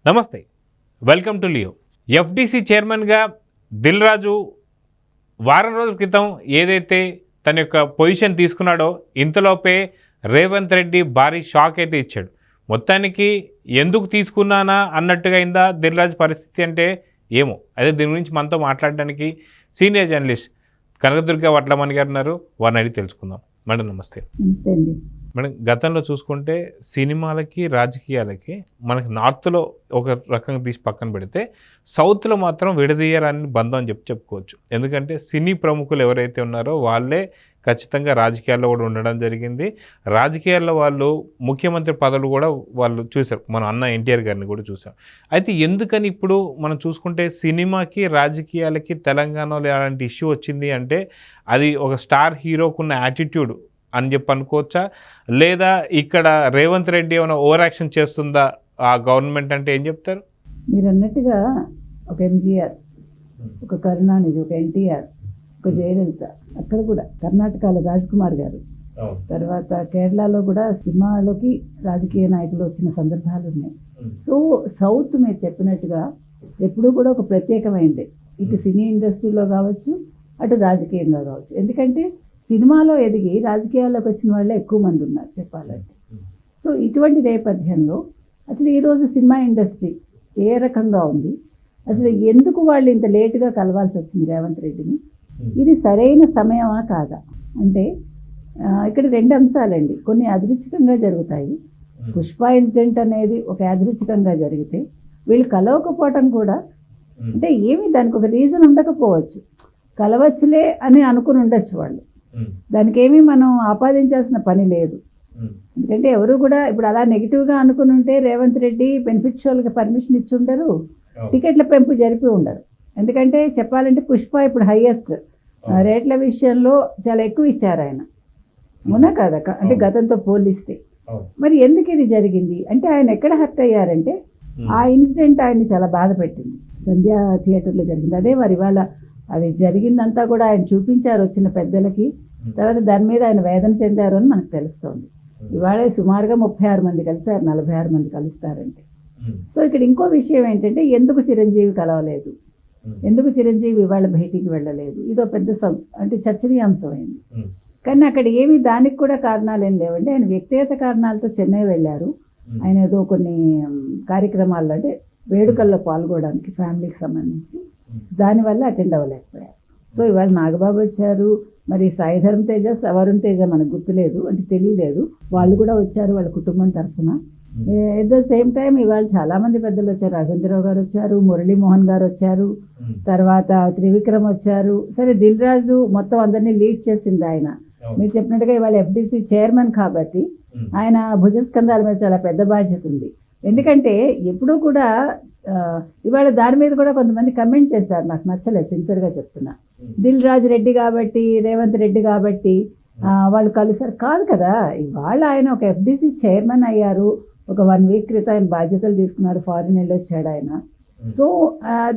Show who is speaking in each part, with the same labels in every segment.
Speaker 1: నమస్తే, welcome to Leo. FDC చైర్మన్గా దిల్ రాజు వారం రోజుల క్రితం ఏదైతే తన యొక్క పొజిషన్ తీసుకున్నాడో ఇంతలోపే రేవంత్ రెడ్డి భారీ షాక్ అయితే ఇచ్చాడు. మొత్తానికి ఎందుకు తీసుకున్నానా అన్నట్టుగా అయిందా దిల్ రాజు పరిస్థితి అంటే ఏమో. అదే దీని గురించి మనతో మాట్లాడడానికి సీనియర్ జర్నలిస్ట్ కనకదుర్గ వడ్లమణి గారు ఉన్నారు. వారిని అడిగి తెలుసుకుందాం. మేడం నమస్తే. మేడం, గతంలో చూసుకుంటే సినిమాలకి రాజకీయాలకి మనకి నార్త్లో ఒక రకంగా తీసి పక్కన పెడితే సౌత్లో మాత్రం విడదీయరాని బంధం అని చెప్పుకోవచ్చు. ఎందుకంటే సినీ ప్రముఖులు ఎవరైతే ఉన్నారో వాళ్ళే ఖచ్చితంగా రాజకీయాల్లో కూడా ఉండడం జరిగింది. రాజకీయాల్లో వాళ్ళు ముఖ్యమంత్రి పదవులు కూడా వాళ్ళు చూశారు. మన అన్న ఎన్టీఆర్ గారిని కూడా చూసాం. అయితే ఎందుకని ఇప్పుడు మనం చూసుకుంటే సినిమాకి రాజకీయాలకి తెలంగాణలో అలాంటి ఇష్యూ వచ్చింది అంటే అది ఒక స్టార్ హీరోకున్న యాటిట్యూడ్ అని చెప్పి అనుకోవచ్చా, లేదా ఇక్కడ రేవంత్ రెడ్డి ఏమైనా ఓవర్ యాక్షన్ చేస్తుందా ఆ గవర్నమెంట్ అంటే ఏం చెప్తారు?
Speaker 2: మీరు అన్నట్టుగా ఒక ఎంజీఆర్, ఒక కరుణానిధి, ఒక ఎన్టీఆర్, ఒక జయలలిత, అక్కడ కూడా కర్ణాటకలో రాజ్కుమార్ గారు, తర్వాత కేరళలో కూడా సినిమాలోకి రాజకీయ నాయకులు వచ్చిన సందర్భాలు ఉన్నాయి. సో సౌత్ మీరు చెప్పినట్టుగా ఎప్పుడూ కూడా ఒక ప్రత్యేకమైంది, ఇటు సినీ ఇండస్ట్రీలో కావచ్చు, అటు రాజకీయంగా కావచ్చు. ఎందుకంటే సినిమాలో ఎదిగి రాజకీయాల్లోకి వచ్చిన వాళ్ళే ఎక్కువ మంది ఉన్నారు చెప్పాలంటే. సో ఇటువంటి నేపథ్యంలో అసలు ఈరోజు సినిమా ఇండస్ట్రీ ఏ రకంగా ఉంది, అసలు ఎందుకు వాళ్ళు ఇంత లేటుగా కలవాల్సి వచ్చింది రేవంత్ రెడ్డిని, ఇది సరైన సమయమా కాదా అంటే ఇక్కడ రెండు అంశాలండి. కొన్ని యాదృచ్ఛికంగా జరుగుతాయి. పుష్ప ఇన్సిడెంట్ అనేది ఒక యాదృచ్ఛికంగా జరిగితే వీళ్ళు కలవకపోవటం కూడా అంటే ఏమి దానికి ఒక రీజన్ ఉండకపోవచ్చు, కలవచ్చులే అని అనుకుని ఉండొచ్చు వాళ్ళు. దానికి ఏమీ మనం ఆపాదించాల్సిన పని లేదు. ఎందుకంటే ఎవరు కూడా ఇప్పుడు అలా నెగిటివ్గా అనుకుని ఉంటే రేవంత్ రెడ్డి బెనిఫిట్ షోలకి పర్మిషన్ ఇచ్చి ఉండరు, టికెట్ల పెంపు జరిపి ఉండరు. ఎందుకంటే చెప్పాలంటే పుష్ప ఇప్పుడు హైయెస్ట్ రేట్ల విషయంలో చాలా ఎక్కువ ఇచ్చారు ఆయన, అవునా కాదా? అంటే గతంతో పోలిస్తే. మరి ఎందుకు ఇది జరిగింది అంటే ఆయన ఎక్కడ హర్ట్ అయ్యారంటే ఆ ఇన్సిడెంట్ ఆయన్ని చాలా బాధ పెట్టింది. సంధ్యా థియేటర్లో జరిగింది అదే. మరి ఇవాళ అది జరిగిందంతా కూడా ఆయన చూపించారు వచ్చిన పెద్దలకి. తర్వాత దాని మీద ఆయన వేదన చెందారు అని మనకు తెలుస్తోంది. ఇవాళ సుమారుగా 36 మంది కలిసారు, 46 మంది కలుస్తారంటే. సో ఇక్కడ ఇంకో విషయం ఏంటంటే ఎందుకు చిరంజీవి కలవలేదు, ఎందుకు చిరంజీవి ఇవాళ బయటికి వెళ్ళలేదు, ఇదో పెద్ద అంటే చర్చనీయాంశమైంది. కానీ అక్కడ ఏమి దానికి కూడా కారణాలు ఏం లేవండి. ఆయన వ్యక్తిగత కారణాలతో చెన్నై వెళ్ళారు. ఆయన ఏదో కొన్ని కార్యక్రమాల్లో అంటే వేడుకల్లో పాల్గొనడానికి ఫ్యామిలీకి సంబంధించి, దానివల్ల అటెండ్ అవ్వలేకపోయారు. సో ఇవాళ నాగబాబు వచ్చారు, మరి సాయి ధరమ్ తేజ, వరుణ్ తేజ మనకు గుర్తులేదు అంటే తెలియలేదు, వాళ్ళు కూడా వచ్చారు వాళ్ళ కుటుంబం తరఫున. ఎట్ ద సేమ్ టైం ఇవాళ చాలామంది పెద్దలు వచ్చారు. రాఘవేంద్రరావు గారు వచ్చారు, మురళీమోహన్ గారు వచ్చారు, తర్వాత త్రివిక్రమ్ వచ్చారు. సరే దిల్ రాజు మొత్తం అందరినీ లీడ్ చేసింది ఆయన. మీరు చెప్పినట్టుగా ఇవాళ ఎఫ్డిసి చైర్మన్ కాబట్టి ఆయన భుజస్కంధాల మీద చాలా పెద్ద బాధ్యత ఉంది. ఎందుకంటే ఎప్పుడూ కూడా ఇవాళ దాని మీద కూడా కొంతమంది కమెంట్ చేశారు, నాకు నచ్చలేదు, సిన్సియర్గా చెప్తున్నా. దిల్ రాజు రెడ్డి కాబట్టి, రేవంత్ రెడ్డి కాబట్టి వాళ్ళు కలిసారు కాదు కదా. ఇవాళ ఆయన ఒక ఎఫ్డిసి చైర్మన్ అయ్యారు, ఒక 1 వీక్ క్రితం ఆయన బాధ్యతలు తీసుకున్నారు, ఫారిన్ వెళ్ళి వచ్చాడు ఆయన. So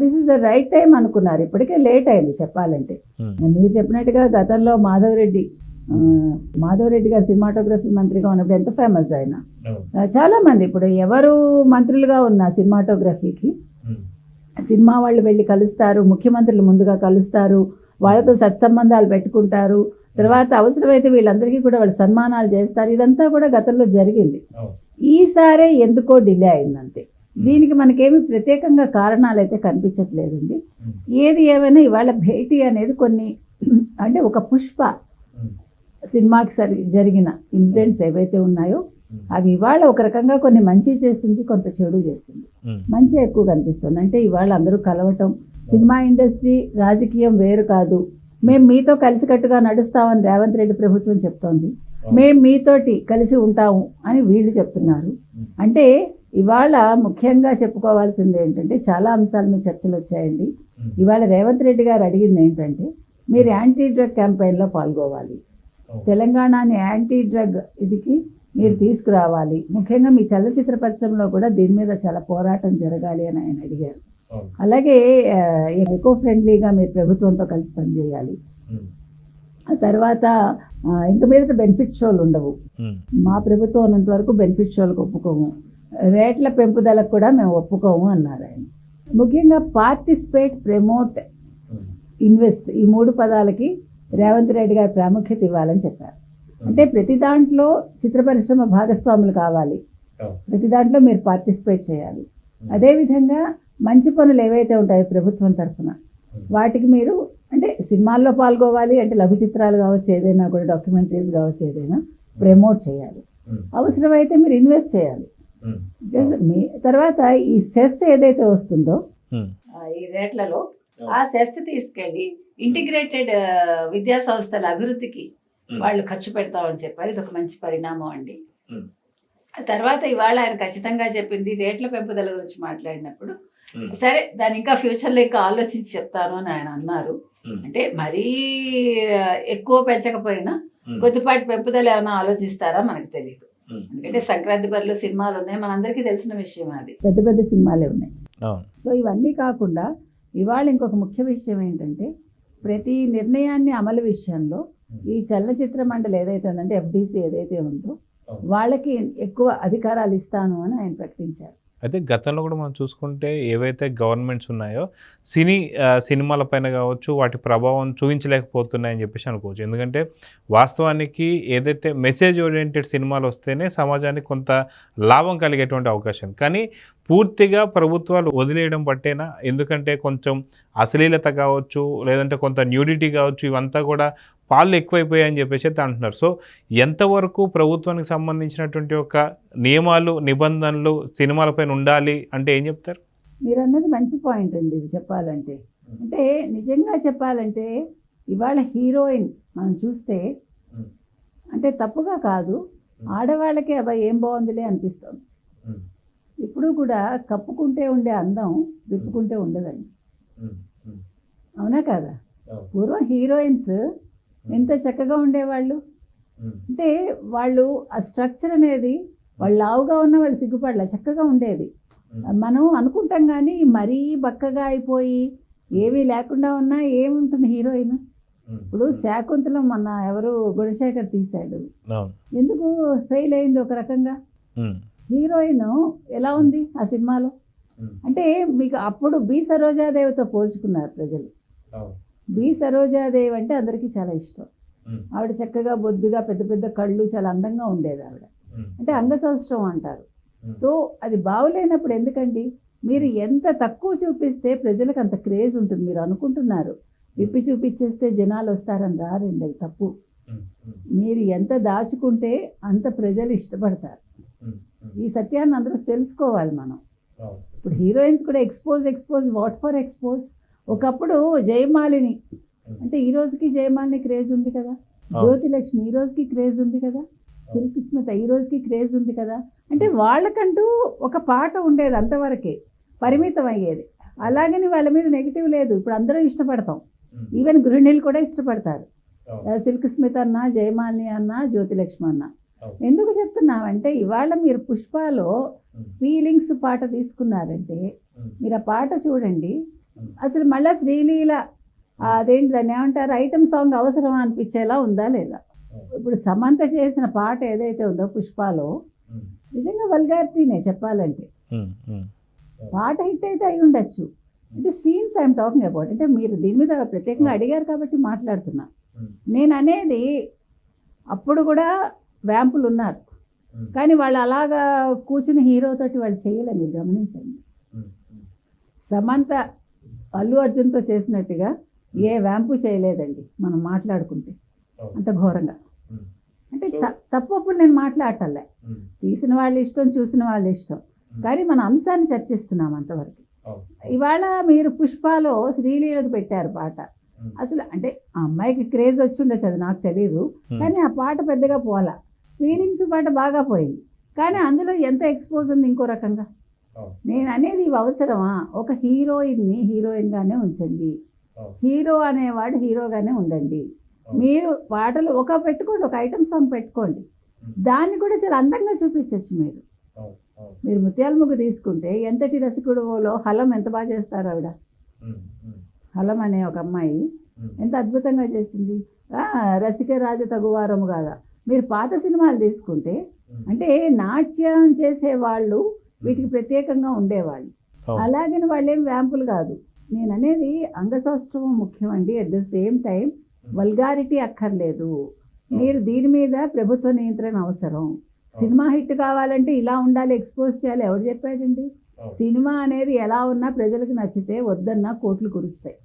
Speaker 2: this is the right time అనుకున్నారు. ఇప్పటికే లేట్ అయింది చెప్పాలంటే. మీరు చెప్పినట్టుగా గతంలో మాధవ్ రెడ్డి గారు సినిమాటోగ్రఫీ మంత్రిగా ఉన్నప్పుడు ఎంత ఫేమస్ ఆయన. చాలా మంది ఇప్పుడు ఎవరు మంత్రులుగా ఉన్న సినిమాటోగ్రఫీకి సినిమా వాళ్ళు వెళ్ళి కలుస్తారు, ముఖ్యమంత్రులు ముందుగా కలుస్తారు, వాళ్ళతో సత్సంబంధాలు పెట్టుకుంటారు, తర్వాత అవసరమైతే వీళ్ళందరికీ కూడా వాళ్ళు సన్మానాలు చేస్తారు. ఇదంతా కూడా గతంలో జరిగింది. ఈసారే ఎందుకో డిలే అయిందంతే. దీనికి మనకేమి ప్రత్యేకంగా కారణాలు అయితే కనిపించట్లేదండి. ఏది ఏమైనా ఇవాళ భేటీ అనేది కొన్ని అంటే ఒక పుష్ప సినిమాకి జరిగిన ఇన్సిడెంట్స్ ఏవైతే ఉన్నాయో అవి ఇవాళ ఒక రకంగా కొన్ని మంచి చేసింది, కొంత చెడు చేసింది. మంచి ఎక్కువ కనిపిస్తుంది. అంటే ఇవాళ అందరూ కలవటం, సినిమా ఇండస్ట్రీ రాజకీయం వేరు కాదు, మేము మీతో కలిసికట్టుగా నడుస్తామని రేవంత్ రెడ్డి ప్రభుత్వం చెప్తోంది, మేము మీతోటి కలిసి ఉంటాము అని వీళ్ళు చెప్తున్నారు. అంటే ఇవాళ ముఖ్యంగా చెప్పుకోవాల్సింది ఏంటంటే చాలా అంశాల మీద చర్చలు వచ్చాయండి. ఇవాళ రేవంత్ రెడ్డి గారు అడిగింది ఏంటంటే మీరు యాంటీ డ్రగ్ క్యాంపెయిన్లో పాల్గొవాలి, తెలంగాణని యాంటీ డ్రగ్ ఇదికి మీరు తీసుకురావాలి, ముఖ్యంగా మీ చలనచిత్ర పరిశ్రమలో కూడా దీని మీద చాలా పోరాటం జరగాలి అని ఆయన అడిగారు. అలాగే ఎకో ఫ్రెండ్లీగా మీరు ప్రభుత్వంతో కలిసి పనిచేయాలి. ఆ తర్వాత ఇంక మీద బెనిఫిట్ షోలు ఉండవు, మా ప్రభుత్వం ఉన్నంత వరకు బెనిఫిట్ షోలకు ఒప్పుకోము, రేట్ల పెంపుదలకు కూడా మేము ఒప్పుకోము అన్నారు ఆయన. ముఖ్యంగా పార్టిసిపేట్, ప్రమోట్, ఇన్వెస్ట్ ఈ 3 పదాలకి రేవంత్ రెడ్డి గారు ప్రాముఖ్యత ఇవ్వాలని చెప్పారు. అంటే ప్రతి దాంట్లో చిత్ర పరిశ్రమ భాగస్వాములు కావాలి, ప్రతి దాంట్లో మీరు పార్టిసిపేట్ చేయాలి. అదేవిధంగా మంచి పనులు ఏవైతే ఉంటాయో ప్రభుత్వం తరఫున వాటికి మీరు అంటే సినిమాల్లో పాల్గొవాలి, అంటే లఘు చిత్రాలు కావచ్చు, ఏదైనా కూడా డాక్యుమెంటరీస్ కావచ్చు, ఏదైనా ప్రమోట్ చేయాలి. అవసరమైతే మీరు ఇన్వెస్ట్ చేయాలి. మీ తర్వాత ఈ సెస్ ఏదైతే వస్తుందో ఈ రేట్లలో ఆ సెస్ తీసుకెళ్ళి ఇంటిగ్రేటెడ్ విద్యా సంస్థల అభివృద్ధికి వాళ్ళు ఖర్చు పెడతామని చెప్పారు. ఇది ఒక మంచి పరిణామం అండి. తర్వాత ఇవాళ ఆయన ఖచ్చితంగా చెప్పింది రేట్ల పెంపుదల గురించి మాట్లాడినప్పుడు, సరే దాని ఇంకా ఫ్యూచర్లో ఇంకా ఆలోచించి చెప్తాను అని ఆయన అన్నారు. అంటే మరీ ఎక్కువ పెంచకపోయినా కొద్దిపాటి పెంపుదల ఏమైనా ఆలోచిస్తారా మనకు తెలియదు. ఎందుకంటే సంక్రాంతి బరిలో సినిమాలు ఉన్నాయి, మనందరికీ తెలిసిన విషయం, అది పెద్ద పెద్ద సినిమాలే ఉన్నాయి. సో ఇవన్నీ కాకుండా ఇవాళ ఇంకొక ముఖ్య విషయం ఏంటంటే, ప్రతి నిర్ణయాన్ని అమలు విషయంలో ఈ చలనచిత్ర మండలి ఏదైతే ఉందంటే ఎఫ్డిసి ఏదైతే ఉందో వాళ్ళకి ఎక్కువ అధికారాలు ఇస్తాను అని ఆయన ప్రకటించారు.
Speaker 1: అయితే గతంలో కూడా మనం చూసుకుంటే ఏవైతే గవర్నమెంట్స్ ఉన్నాయో సినిమాల పైన కావచ్చు వాటి ప్రభావం చూపించలేకపోతున్నాయని చెప్పేసి అనుకోవచ్చు. ఎందుకంటే వాస్తవానికి ఏదైతే మెసేజ్ ఓరియంటెడ్ సినిమాలు వస్తేనే సమాజానికి కొంత లాభం కలిగేటువంటి అవకాశం, కానీ పూర్తిగా ప్రభుత్వాలు వదిలేయడం పట్టేనా? ఎందుకంటే కొంచెం అశ్లీలత కావచ్చు, లేదంటే కొంత న్యూడిటీ కావచ్చు, ఇవంతా కూడా పాలు ఎక్కువైపోయాయని చెప్పేసి అయితే అంటున్నారు. సో ఎంతవరకు ప్రభుత్వానికి సంబంధించినటువంటి ఒక నియమాలు, నిబంధనలు సినిమాలపైన ఉండాలి అంటే ఏం చెప్తారు?
Speaker 2: మీరు అన్నది మంచి పాయింట్ అండి. ఇది చెప్పాలంటే, అంటే నిజంగా చెప్పాలంటే ఇవాళ హీరోయిన్ మనం చూస్తే అంటే తప్పుగా కాదు, ఆడవాళ్ళకే అబ్బాయి ఏం బాగుందిలే అనిపిస్తుంది. ఇప్పుడు కూడా కప్పుకుంటే ఉండే అందం విప్పుకుంటే ఉండదండి, అవునా కాదా? పూర్వం హీరోయిన్స్ ఎంత చక్కగా ఉండేవాళ్ళు, అంటే వాళ్ళు ఆ స్ట్రక్చర్ అనేది వాళ్ళు లావుగా ఉన్న వాళ్ళు సిగ్గుపడలే, చక్కగా ఉండేది. మనం అనుకుంటాం కానీ మరీ బక్కగా అయిపోయి ఏమీ లేకుండా ఉన్నా ఏముంటుంది హీరోయిన్. ఇప్పుడు శాకుంతలం మొన్న ఎవరు గుణశేఖర్ తీశాడు, ఎందుకు ఫెయిల్ అయింది ఒక రకంగా. హీరోయిన్ ఎలా ఉంది ఆ సినిమాలో అంటే మీకు అప్పుడు బి సరోజాదేవితో పోల్చుకున్నారు ప్రజలు. బి సరోజాదేవి అంటే అందరికీ చాలా ఇష్టం. ఆవిడ చక్కగా బొద్దుగా పెద్ద పెద్ద కళ్ళు, చాలా అందంగా ఉండేది ఆవిడ. అంటే అంగసౌష్ఠవం అంటారు. సో అది బాగులేనప్పుడు ఎందుకండి, మీరు ఎంత తక్కువ చూపిస్తే ప్రజలకు అంత క్రేజ్ ఉంటుంది. మీరు అనుకుంటున్నారు విప్పి చూపించేస్తే జనాలు వస్తారని రారండి, అది తప్పు. మీరు ఎంత దాచుకుంటే అంత ప్రజలు ఇష్టపడతారు. ఈ సత్యాన్ని అందరూ తెలుసుకోవాలి మనం. ఇప్పుడు హీరోయిన్స్ కూడా ఎక్స్పోజ్ వాట్ ఫర్ ఎక్స్పోజ్. ఒకప్పుడు జయమాలిని అంటే ఈ రోజుకి జయమాలిని క్రేజ్ ఉంది కదా, జ్యోతిలక్ష్మి ఈ రోజుకి క్రేజ్ ఉంది కదా, సిల్క్ స్మిత ఈ రోజుకి క్రేజ్ ఉంది కదా. అంటే వాళ్ళకంటూ ఒక పాట ఉండేది, అంతవరకే పరిమితం అయ్యేది. అలాగని వాళ్ళ మీద నెగిటివ్ లేదు, ఇప్పుడు అందరూ ఇష్టపడతాం. ఈవెన్ గృహిణులు కూడా ఇష్టపడతారు, సిల్క్ స్మిత అన్న, జయమాలిని అన్న, జ్యోతిలక్ష్మి అన్న. ఎందుకు చెప్తున్నామంటే ఇవాళ మీరు పుష్పలో ఫీలింగ్స్ పాట తీసుకున్నారంటే మీరు ఆ పాట చూడండి, అసలు మళ్ళీ శ్రీలీల అదేంటి దాన్ని ఏమంటారు ఐటమ్ సాంగ్ అవసరమా అనిపించేలా ఉందా లేదా. ఇప్పుడు సమంత చేసిన పాట ఏదైతే ఉందో పుష్పలో నిజంగా వల్గారిటీనే చెప్పాలంటే. పాట హిట్ అయితే అయి ఉండొచ్చు, అంటే సీన్స్ ఐఎమ్ టాకింగ్ అబౌట్. అంటే మీరు దీని మీద ప్రత్యేకంగా అడిగారు కాబట్టి మాట్లాడుతున్నా. నేను అనేది అప్పుడు కూడా వ్యాంపులు ఉన్నారు, కానీ వాళ్ళు అలాగా కూర్చుని హీరోతోటి వాళ్ళు చేయలేదు. మీరు గమనించండి, సమంత అల్లు అర్జున్తో చేసినట్టుగా ఏ వ్యాంపు చేయలేదండి మనం మాట్లాడుకుంటే అంత ఘోరంగా. అంటే తప్పప్పుడు నేను మాట్లాడటంలే, తీసిన వాళ్ళ ఇష్టం, చూసిన వాళ్ళ ఇష్టం, కానీ మన అంశాన్ని చర్చిస్తున్నాం అంతవరకు. ఇవాళ మీరు పుష్పలో శ్రీలీలకు పెట్టారు పాట, అసలు అంటే ఆ అమ్మాయికి క్రేజ్ వచ్చి ఉండొచ్చు, అది నాకు తెలియదు, కానీ ఆ పాట పెద్దగా పోలా. ఫీలింగ్స్ పాట బాగా పోయింది, కానీ అందులో ఎంత ఎక్స్పోజ్ ఉంది ఇంకో రకంగా. నేను అనేది ఇవి అవసరమా? ఒక హీరోయిన్ని హీరోయిన్గానే ఉంచండి, హీరో అనేవాడు హీరోగానే ఉండండి. మీరు పాటలు పెట్టుకోండి, ఒక ఐటమ్ సాంగ్ పెట్టుకోండి, దాన్ని కూడా చాలా అందంగా చూపించవచ్చు. మీరు ముత్యాల ముగ్గు తీసుకుంటే ఎంతటి రసికుడులో హలం ఎంత బాగా చేస్తారు ఆవిడ. హలం అనే ఒక అమ్మాయి ఎంత అద్భుతంగా చేసింది. రసిక రాజ తగువారము కాదా. మీరు పాత సినిమాలు తీసుకుంటే అంటే నాట్యం చేసే వాళ్ళు వీటికి ప్రత్యేకంగా ఉండేవాళ్ళు.
Speaker 1: అవును.
Speaker 2: అలాగని వాళ్ళేం వ్యాంపులు కాదు. నేను అనేది అంగసౌష్ఠవం ముఖ్యమండి. At the same time vulgarity అక్కర్లేదు. మీరు దీని మీద ప్రభుత్వ నియంత్రణ అవసరం. సినిమా హిట్ కావాలంటే ఇలా ఉండాలి, ఎక్స్పోజ్ చేయాలి, ఎవరు చెప్పాడండి? సినిమా అనేది ఎలా ఉన్నా ప్రజలకు నచ్చితే వద్దన్నా కోట్లు కురుస్తాయి.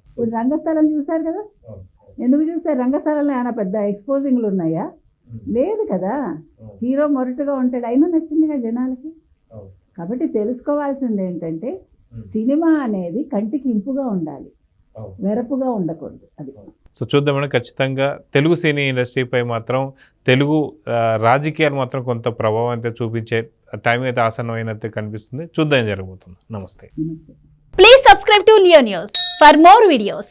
Speaker 2: ఇప్పుడు రంగస్థలం చూశారు కదా, ఎందుకు చూస్తారు? రంగస్థలంలో ఏమైనా పెద్ద ఎక్స్పోజింగ్లు ఉన్నాయా? లేదు కదా. హీరో మొరటుగా ఉంటాడు, అయినా నచ్చిందిగా జనాలకి. కాబట్టి తెలుసుకోవాల్సింది ఏంటంటే సినిమా అనేది కంటికి ఇంపుగా ఉండాలి, వెరపుగా ఉండకూడదు. అది
Speaker 1: సో చూద్దామని ఖచ్చితంగా తెలుగు సినీ ఇండస్ట్రీపై మాత్రం తెలుగు రాజకీయాలు మాత్రం కొంత ప్రభావం అయితే చూపించే టైం అయితే ఆసన్నమైనట్టు కనిపిస్తుంది. చూద్దాం ఏం జరగబోతుంది. నమస్తే.
Speaker 2: నమస్తే.
Speaker 3: Please subscribe to Leo News for more videos.